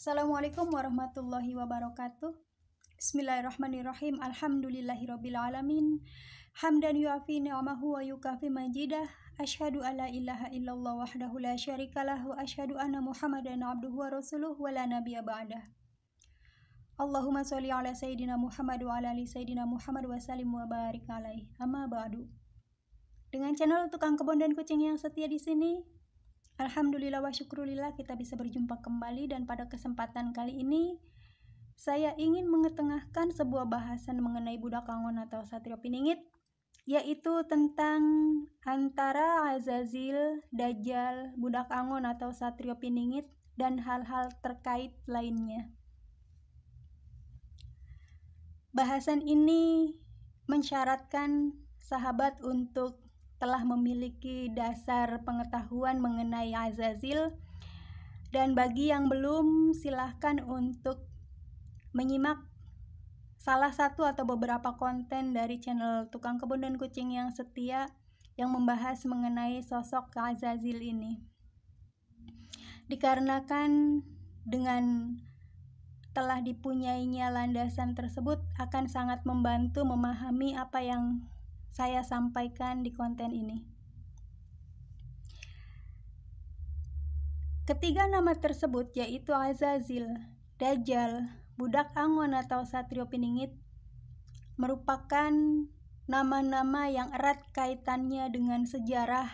Assalamualaikum warahmatullahi wabarakatuh. Bismillahirrahmanirrahim. Alhamdulillahirabbil alamin. Hamdan yuafi ni'amahu wa yukafi majidah. Asyhadu alla ilaha illallah wahdahu la syarikalah wa asyhadu anna Muhammadan abduhu wa rasuluh wa la nabiyya ba'dah. Allahumma sholli ala sayyidina Muhammad wa ala ali sayyidina Muhammad wa sallim wa barik alaihi. Amma ba'du. Dengan channel Tukang Kebun dan Kucing yang setia di sini, alhamdulillah wa syukurillah kita bisa berjumpa kembali, dan pada kesempatan kali ini saya ingin mengetengahkan sebuah bahasan mengenai budak angon atau satrio piningit, yaitu tentang antara Azazil, Dajjal, budak angon atau satrio piningit, dan hal-hal terkait lainnya. Bahasan ini mensyaratkan sahabat untuk telah memiliki dasar pengetahuan mengenai Azazil, dan bagi yang belum, silahkan untuk menyimak salah satu atau beberapa konten dari channel Tukang Kebun dan Kucing yang setia yang membahas mengenai sosok Azazil ini. Dikarenakan dengan telah dipunyainya landasan tersebut akan sangat membantu memahami apa yang saya sampaikan di konten ini. Ketiga nama tersebut, yaitu Azazil, Dajjal, budak angon atau satrio piningit, merupakan nama-nama yang erat kaitannya dengan sejarah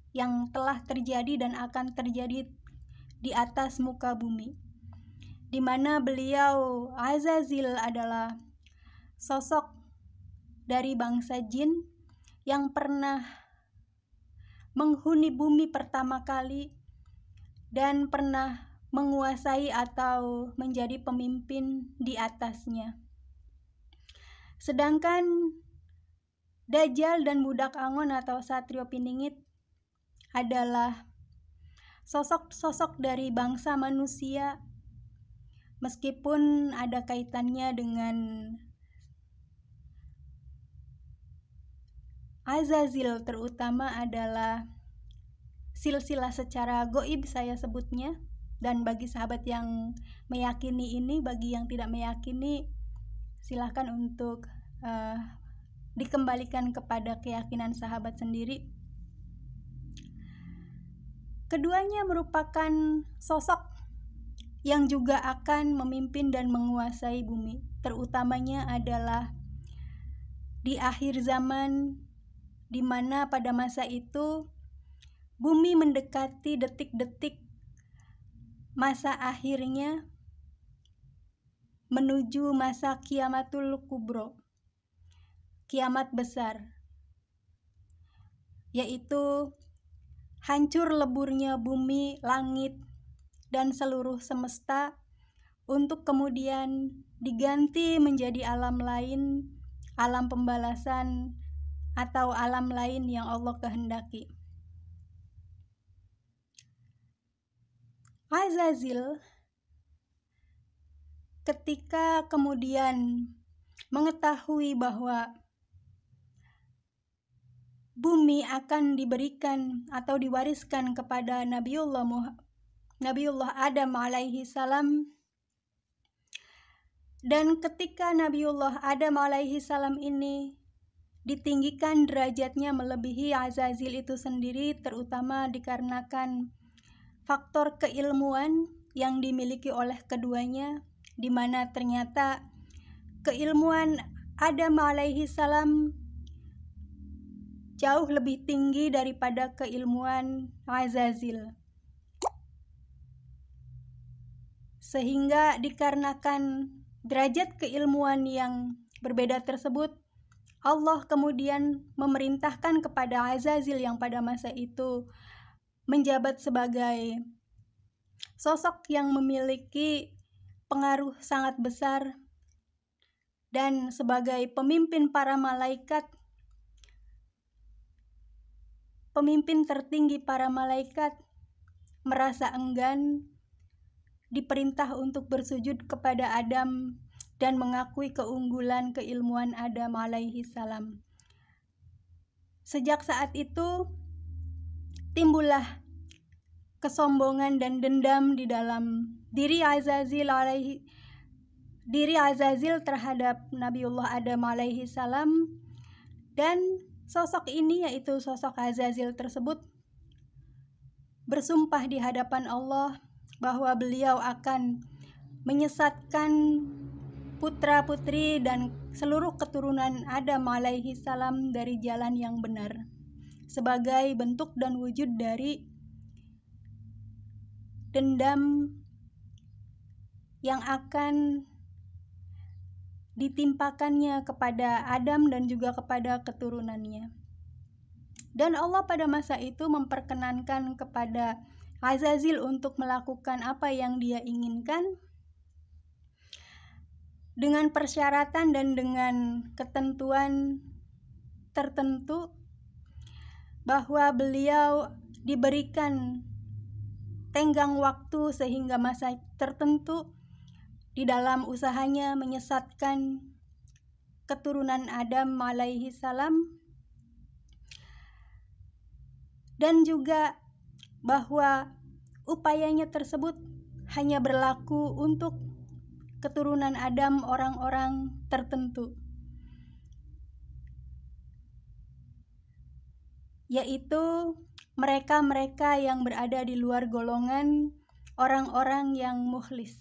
yang telah terjadi dan akan terjadi di atas muka bumi, di mana beliau Azazil adalah sosok dari bangsa jin yang pernah menghuni bumi pertama kali dan pernah menguasai atau menjadi pemimpin di atasnya. Sedangkan Dajjal dan budak angon atau satrio piningit adalah sosok-sosok dari bangsa manusia, meskipun ada kaitannya dengan Azazil, terutama adalah silsilah secara goib saya sebutnya, dan bagi sahabat yang meyakini ini, bagi yang tidak meyakini silahkan untuk dikembalikan kepada keyakinan sahabat sendiri. Keduanya merupakan sosok yang juga akan memimpin dan menguasai bumi, terutamanya adalah di akhir zaman, di mana pada masa itu bumi mendekati detik-detik masa akhirnya menuju masa kiamatul kubro, kiamat besar, yaitu hancur leburnya bumi, langit, dan seluruh semesta untuk kemudian diganti menjadi alam lain, alam pembalasan, atau alam lain yang Allah kehendaki. Azazil ketika kemudian mengetahui bahwa bumi akan diberikan atau diwariskan kepada Nabiullah Adam alaihi salam, dan ketika Nabiullah Adam alaihi salam ini ditinggikan derajatnya melebihi Azazil itu sendiri, terutama dikarenakan faktor keilmuan yang dimiliki oleh keduanya, di mana ternyata keilmuan Adam alaihi salam jauh lebih tinggi daripada keilmuan Azazil. Sehingga dikarenakan derajat keilmuan yang berbeda tersebut, Allah kemudian memerintahkan kepada Azazil yang pada masa itu menjabat sebagai sosok yang memiliki pengaruh sangat besar dan sebagai pemimpin para malaikat, pemimpin tertinggi para malaikat, merasa enggan diperintah untuk bersujud kepada Adam dan mengakui keunggulan keilmuan Adam alaihi salam. Sejak saat itu timbullah kesombongan dan dendam di dalam diri Azazil terhadap Nabiullah Adam alaihi salam, dan sosok ini, yaitu sosok Azazil tersebut, bersumpah di hadapan Allah bahwa beliau akan menyesatkan putra-putri dan seluruh keturunan Adam alaihi salam dari jalan yang benar, sebagai bentuk dan wujud dari dendam yang akan ditimpakannya kepada Adam dan juga kepada keturunannya. Dan Allah pada masa itu memperkenankan kepada Azazil untuk melakukan apa yang dia inginkan, dengan persyaratan dan dengan ketentuan tertentu, bahwa beliau diberikan tenggang waktu sehingga masa tertentu di dalam usahanya menyesatkan keturunan Adam alaihi salam, dan juga bahwa upayanya tersebut hanya berlaku untuk keturunan Adam, orang-orang tertentu, yaitu mereka-mereka yang berada di luar golongan orang-orang yang mukhlis.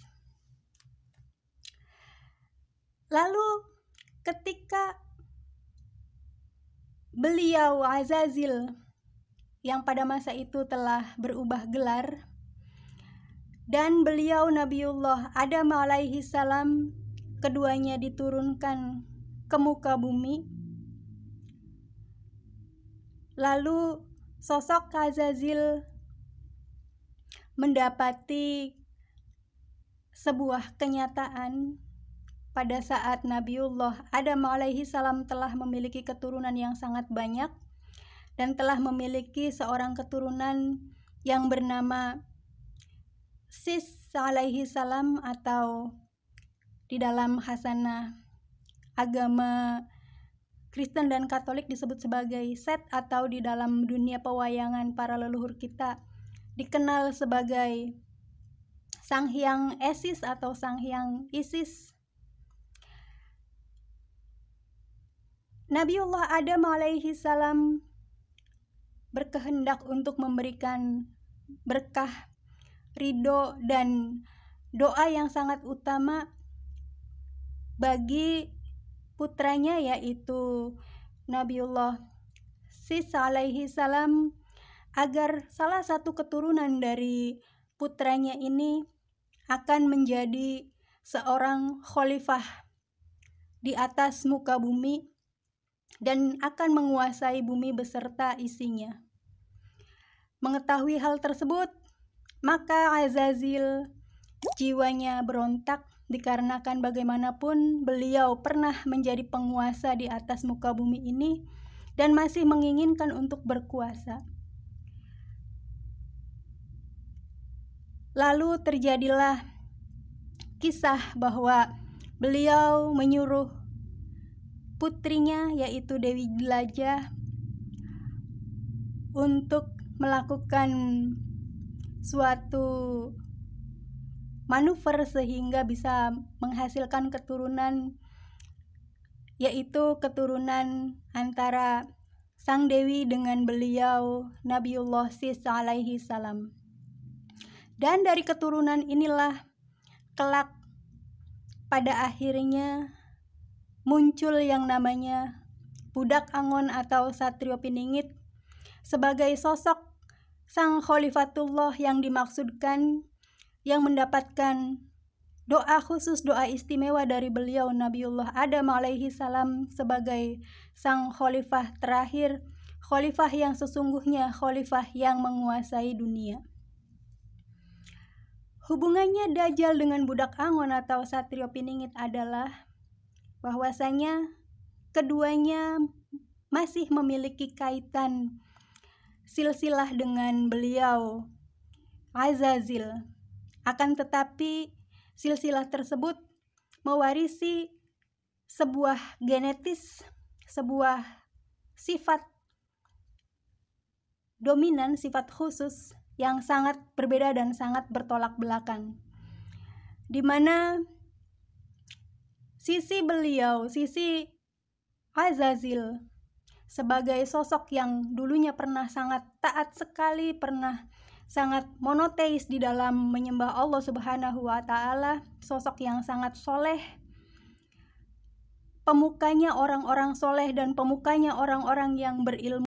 Lalu ketika beliau Azazil yang pada masa itu telah berubah gelar, dan beliau Nabiullah Adam alaihi salam, keduanya diturunkan ke muka bumi, lalu sosok Azazil mendapati sebuah kenyataan pada saat Nabiullah Adam alaihi salam telah memiliki keturunan yang sangat banyak dan telah memiliki seorang keturunan yang bernama Sis alaihi salam, atau di dalam khasanah agama Kristen dan Katolik disebut sebagai Set, atau di dalam dunia pewayangan para leluhur kita dikenal sebagai Sang Hyang Esis atau Sang Hyang Isis. Nabiullah Adam alaihi salam berkehendak untuk memberikan berkah, ridho, dan doa yang sangat utama bagi putranya, yaitu Nabiullah Sis alaihi salam, agar salah satu keturunan dari putranya ini akan menjadi seorang khalifah di atas muka bumi dan akan menguasai bumi beserta isinya. Mengetahui hal tersebut, maka Azazil jiwanya berontak, dikarenakan bagaimanapun beliau pernah menjadi penguasa di atas muka bumi ini dan masih menginginkan untuk berkuasa. Lalu terjadilah kisah bahwa beliau menyuruh putrinya, yaitu Dewi Jelajah, untuk melakukan suatu manuver sehingga bisa menghasilkan keturunan, yaitu keturunan antara sang Dewi dengan beliau Nabiullah Sis alaihi salam. Dan dari keturunan inilah kelak pada akhirnya muncul yang namanya Budak Angon atau Satrio Piningit sebagai sosok sang Khalifatullah yang dimaksudkan, yang mendapatkan doa khusus, doa istimewa dari beliau Nabiullah Adam alaihi salam sebagai sang khalifah terakhir, khalifah yang sesungguhnya, khalifah yang menguasai dunia. Hubungannya Dajjal dengan Budak Angon atau Satrio Piningit adalah bahwasanya keduanya masih memiliki kaitan silsilah dengan beliau Azazil. Akan tetapi silsilah tersebut mewarisi sebuah genetis, sebuah sifat dominan, sifat khusus yang sangat berbeda dan sangat bertolak belakang. Di mana sisi beliau, sisi Azazil, sebagai sosok yang dulunya pernah sangat taat sekali, pernah sangat monoteis di dalam menyembah Allah Subhanahu wa Ta'ala, sosok yang sangat soleh, pemukanya orang-orang soleh dan pemukanya orang-orang yang berilmu,